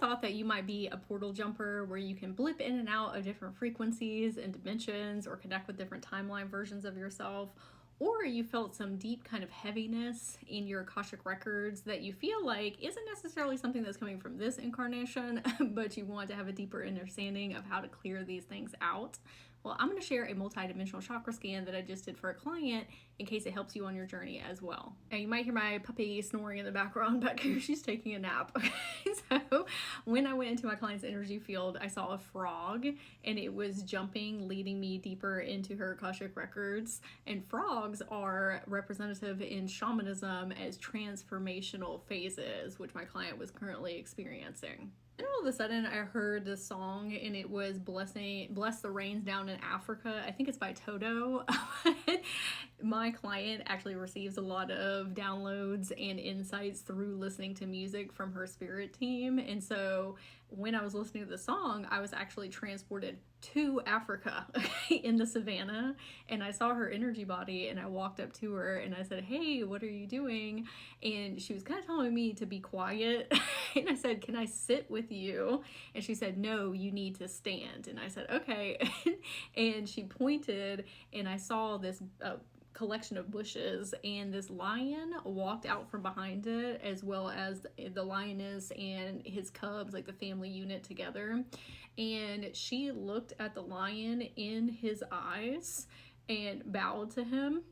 thought that you might be a portal jumper where you can blip in and out of different frequencies and dimensions or connect with different timeline versions of yourself. Or you felt some deep kind of heaviness in your Akashic records that you feel like isn't necessarily something that's coming from this incarnation, but you want to have a deeper understanding of how to clear these things out. Well, I'm going to share a multidimensional chakra scan that I just did for a client in case it helps you on your journey as well. Now, you might hear my puppy snoring in the background back here. She's taking a nap. So when I went into my client's energy field, I saw a frog and it was jumping, leading me deeper into her Akashic records. And frogs are representative in shamanism as transformational phases, which my client was currently experiencing. And all of a sudden I heard this song and it was Bless the Rains Down in Africa. I think it's by Toto. My client actually receives a lot of downloads and insights through listening to music from her spirit team. And so when I was listening to the song, I was actually transported to Africa in the savannah, and I saw her energy body and I walked up to her and I said, "Hey, what are you doing?" And she was kind of telling me to be quiet. And I said, "Can I sit with you?" And she said, "No, you need to stand." And I said, "Okay." And she pointed and I saw this collection of bushes, and this lion walked out from behind it, as well as the lioness and his cubs, like the family unit together. And she looked at the lion in his eyes and bowed to him.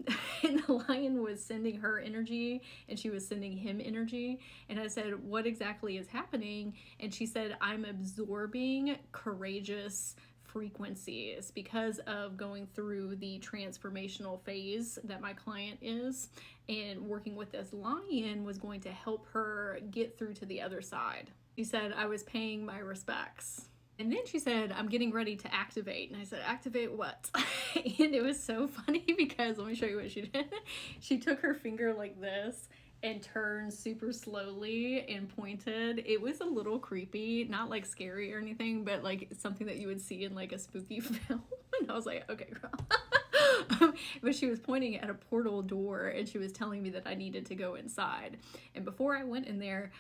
And the lion was sending her energy and she was sending him energy. And I said, "What exactly is happening?" And she said, "I'm absorbing courageous frequencies because of going through the transformational phase that my client is, and working with this lion was going to help her get through to the other side." She said, "I was paying my respects." And then she said, "I'm getting ready to activate." And I said, "Activate what?" And it was so funny because, let me show you what she did. She took her finger like this and turned super slowly and pointed. It was a little creepy, not like scary or anything, but like something that you would see in like a spooky film. And I was like, "Okay, girl." But she was pointing at a portal door and she was telling me that I needed to go inside. And before I went in there,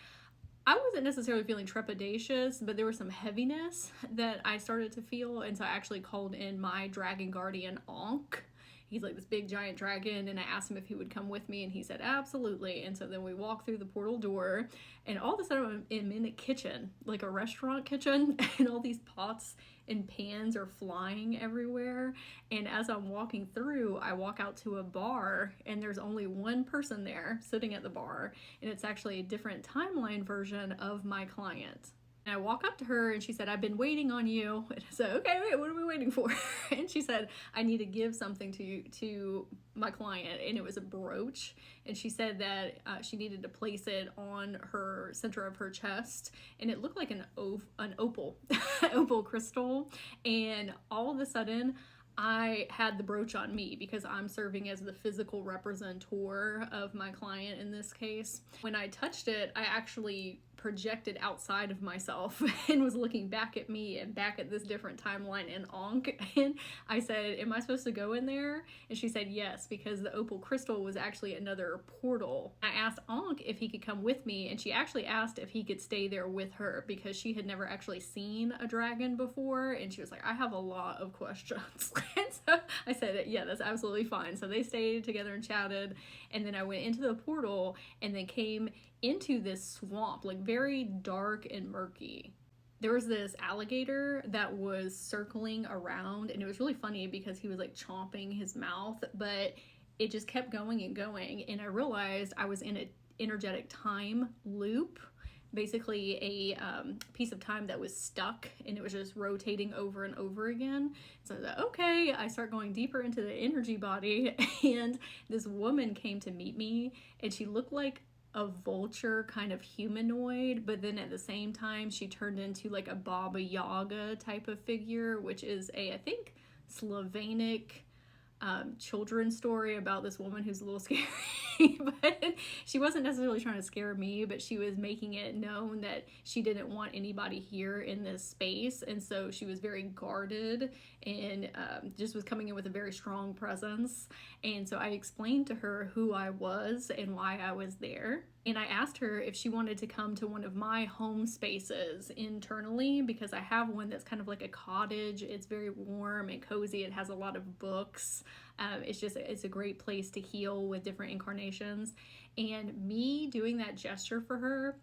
I wasn't necessarily feeling trepidatious, but there was some heaviness that I started to feel. And so I actually called in my dragon guardian, Ankh. He's like this big giant dragon, and I asked him if he would come with me, and he said absolutely. And so then we walked through the portal door, and all of a sudden I'm in a kitchen, like a restaurant kitchen, and all these pots and pans are flying everywhere. And as I'm walking through, I walk out to a bar, and there's only one person there sitting at the bar, and it's actually a different timeline version of my client. And I walk up to her and she said, "I've been waiting on you." And I said, "Okay, wait, what are we waiting for?" And she said, "I need to give something to my client." And it was a brooch. And she said that she needed to place it on her center of her chest. And it looked like an opal, opal crystal. And all of a sudden, I had the brooch on me because I'm serving as the physical representator of my client in this case. When I touched it, I actually projected outside of myself and was looking back at me and back at this different timeline in Ankh. And I said, "Am I supposed to go in there?" And she said yes, because the opal crystal was actually another portal. I asked Ankh if he could come with me, and she actually asked if he could stay there with her because she had never actually seen a dragon before, and she was like, "I have a lot of questions." And so I said, "Yeah, that's absolutely fine." So they stayed together and chatted, and then I went into the portal and then came into this swamp, like very dark and murky. There was this alligator that was circling around, and it was really funny because he was like chomping his mouth, but it just kept going and going. And I realized I was in an energetic time loop, basically a piece of time that was stuck, and it was just rotating over and over again. So I thought, okay, I start going deeper into the energy body, and this woman came to meet me, and she looked like a vulture kind of humanoid, but then at the same time she turned into like a Baba Yaga type of figure, which is I think Slavonic children's story about this woman who's a little scary. But she wasn't necessarily trying to scare me, but she was making it known that she didn't want anybody here in this space, and so she was very guarded and just was coming in with a very strong presence. And so I explained to her who I was and why I was there. And I asked her if she wanted to come to one of my home spaces internally, because I have one that's kind of like a cottage. It's very warm and cozy. It has a lot of books. It's a great place to heal with different incarnations. And me doing that gesture for her,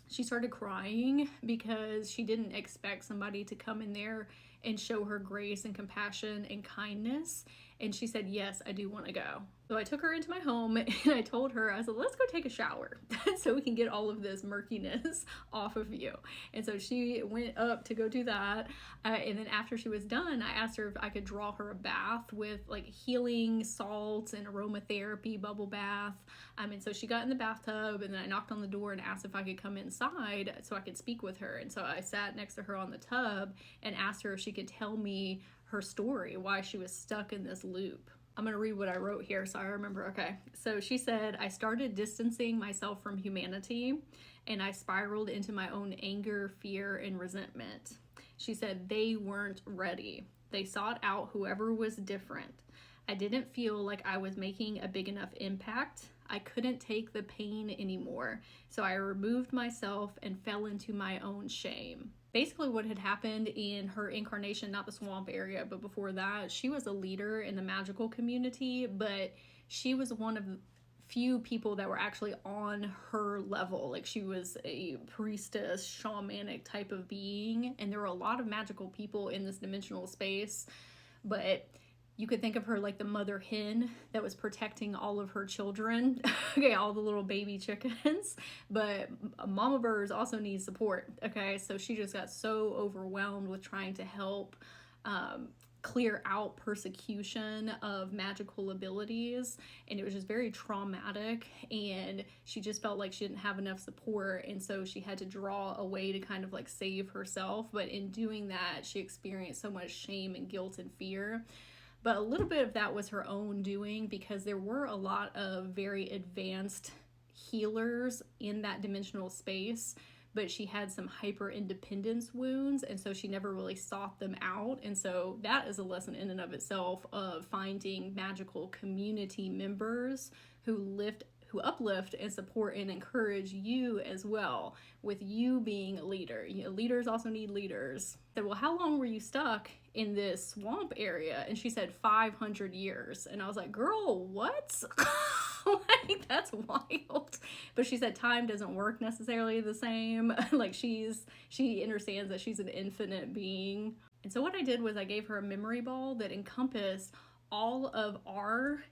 she started crying because she didn't expect somebody to come in there and show her grace and compassion and kindness. And she said, yes, I do want to go. So I took her into my home and I told her, I said, let's go take a shower so we can get all of this murkiness off of you. And so she went up to go do that. And then after she was done, I asked her if I could draw her a bath with like healing salts and aromatherapy bubble bath. And so she got in the bathtub, and then I knocked on the door and asked if I could come inside so I could speak with her. And so I sat next to her on the tub and asked her if she could tell me her story, why she was stuck in this loop. I'm going to read what I wrote here so I remember. Okay. So she said, I started distancing myself from humanity, and I spiraled into my own anger, fear, and resentment. She said, they weren't ready. They sought out whoever was different. I didn't feel like I was making a big enough impact. I couldn't take the pain anymore. So I removed myself and fell into my own shame. Basically what had happened in her incarnation, not the swamp area, but before that, she was a leader in the magical community, but she was one of the few people that were actually on her level. Like, she was a priestess, shamanic type of being, and there were a lot of magical people in this dimensional space, but you could think of her like the mother hen that was protecting all of her children, okay, all the little baby chickens, but mama birds also need support, okay? So she just got so overwhelmed with trying to help clear out persecution of magical abilities, and it was just very traumatic, and she just felt like she didn't have enough support, and so she had to draw a way to kind of like save herself. But in doing that, she experienced so much shame and guilt and fear. But a little bit of that was her own doing, because there were a lot of very advanced healers in that dimensional space, but she had some hyper independence wounds, and so she never really sought them out. And so that is a lesson in and of itself of finding magical community members who uplift and support and encourage you as well, with you being a leader. You know, leaders also need leaders. I said, well, how long were you stuck in this swamp area? And she said 500 years. And I was like, girl, what? Like, that's wild. But she said time doesn't work necessarily the same. Like, she understands that she's an infinite being. And so what I did was I gave her a memory ball that encompassed all of our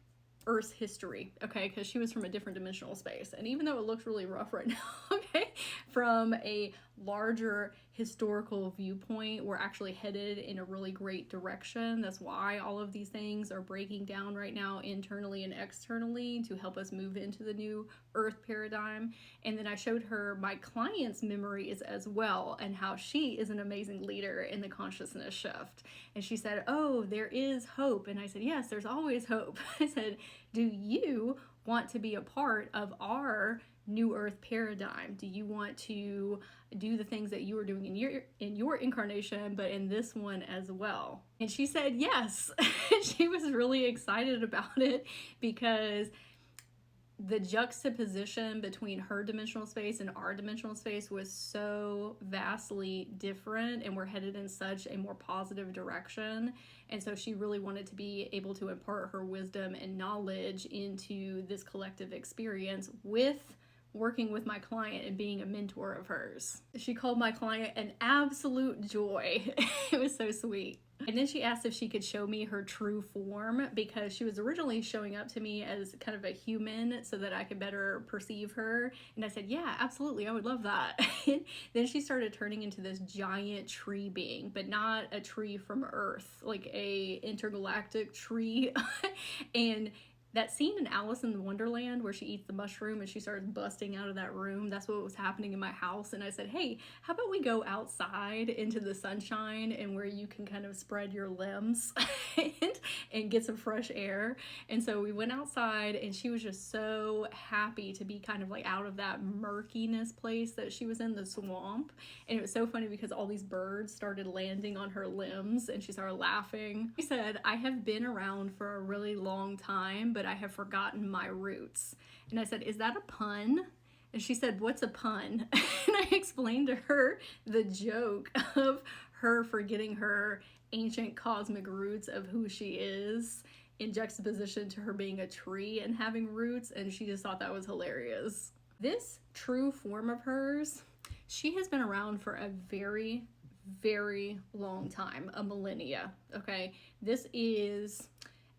Earth's history, okay, because she was from a different dimensional space. And even though it looks really rough right now, okay, from a larger historical viewpoint, we're actually headed in a really great direction. That's why all of these things are breaking down right now, internally and externally, to help us move into the new Earth paradigm. And then I showed her my client's memories as well, and how she is an amazing leader in the consciousness shift. And she said, oh, there is hope. And I said, yes, there's always hope. I said, do you want to be a part of our new Earth paradigm? Do you want to do the things that you were doing in your incarnation, but in this one as well? And she said yes. She was really excited about it, because the juxtaposition between her dimensional space and our dimensional space was so vastly different, and we're headed in such a more positive direction. And so she really wanted to be able to impart her wisdom and knowledge into this collective experience with working with my client and being a mentor of hers. She called my client an absolute joy. It was so sweet. And then she asked if she could show me her true form, because she was originally showing up to me as kind of a human so that I could better perceive her. And I said, yeah, absolutely, I would love that. Then she started turning into this giant tree being, but not a tree from Earth, like a intergalactic tree. And that scene in Alice in Wonderland where she eats the mushroom and she starts busting out of that room, that's what was happening in my house. And I said, hey, how about we go outside into the sunshine, and where you can kind of spread your limbs and get some fresh air. And so we went outside, and she was just so happy to be kind of like out of that murkiness place that she was in, the swamp. And it was so funny because all these birds started landing on her limbs, and she started laughing. She said, I have been around for a really long time, but I have forgotten my roots. And I said, is that a pun? And she said, "What's a pun?" And I explained to her the joke of her forgetting her ancient cosmic roots of who she is in juxtaposition to her being a tree and having roots, and she just thought that was hilarious. This true form of hers, she has been around for a very, very long time, a millennia, okay? This is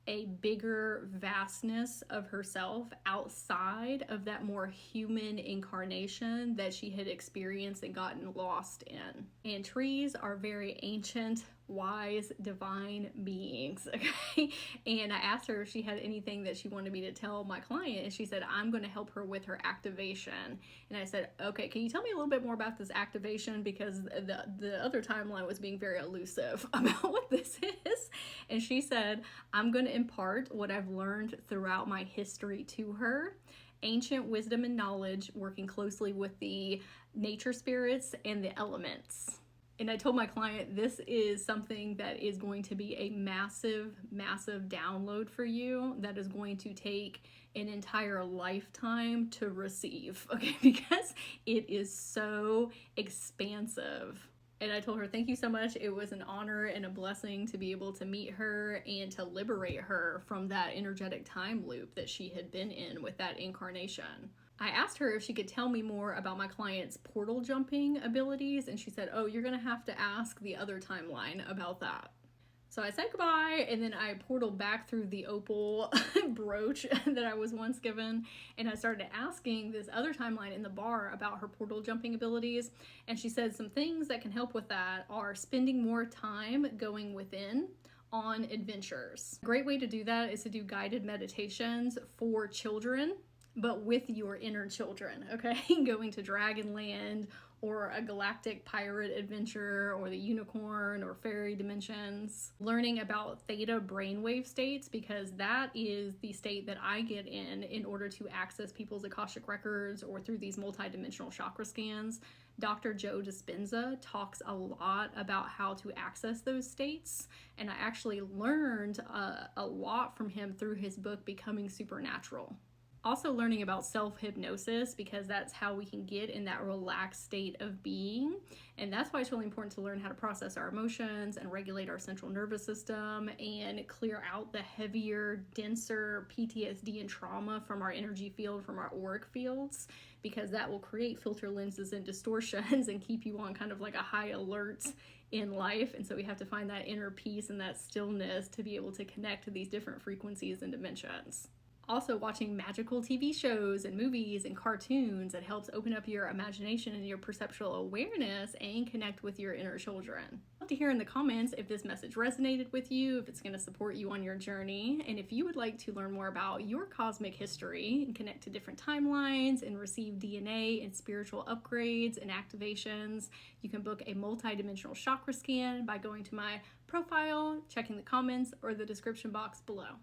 a bigger vastness of herself outside of that more human incarnation that she had experienced and gotten lost in. And trees are very ancient, wise, divine beings, okay? And I asked her if she had anything that she wanted me to tell my client, and she said, I'm going to help her with her activation. And I said, okay, can you tell me a little bit more about this activation? Because the other timeline was being very elusive about what this is. And she said, I'm going to impart what I've learned throughout my history to her. Ancient wisdom and knowledge, working closely with the nature spirits and the elements. And I told my client, this is something that is going to be a massive, massive download for you that is going to take an entire lifetime to receive, okay? Because it is so expansive. And I told her, thank you so much. It was an honor and a blessing to be able to meet her and to liberate her from that energetic time loop that she had been in with that incarnation. I asked her if she could tell me more about my client's portal jumping abilities, and she said, oh, you're gonna have to ask the other timeline about that. So I said goodbye, and then I portaled back through the opal brooch that I was once given, and I started asking this other timeline in the bar about her portal jumping abilities, and she said some things that can help with that are spending more time going within on adventures. A great way to do that is to do guided meditations for children, but with your inner children, okay? Going to Dragonland or a galactic pirate adventure or the unicorn or fairy dimensions. Learning about theta brainwave states, because that is the state that I get in order to access people's Akashic records or through these multidimensional chakra scans. Dr. Joe Dispenza talks a lot about how to access those states, and I actually learned a lot from him through his book, Becoming Supernatural. Also learning about self-hypnosis, because that's how we can get in that relaxed state of being. And that's why it's really important to learn how to process our emotions and regulate our central nervous system and clear out the heavier, denser PTSD and trauma from our energy field, from our auric fields, because that will create filter lenses and distortions and keep you on kind of like a high alert in life. And so we have to find that inner peace and that stillness to be able to connect to these different frequencies and dimensions. Also, watching magical TV shows and movies and cartoons, it helps open up your imagination and your perceptual awareness and connect with your inner children. I'd love to hear in the comments if this message resonated with you, if it's going to support you on your journey, and if you would like to learn more about your cosmic history and connect to different timelines and receive DNA and spiritual upgrades and activations. You can book a multidimensional chakra scan by going to my profile, checking the comments, or the description box below.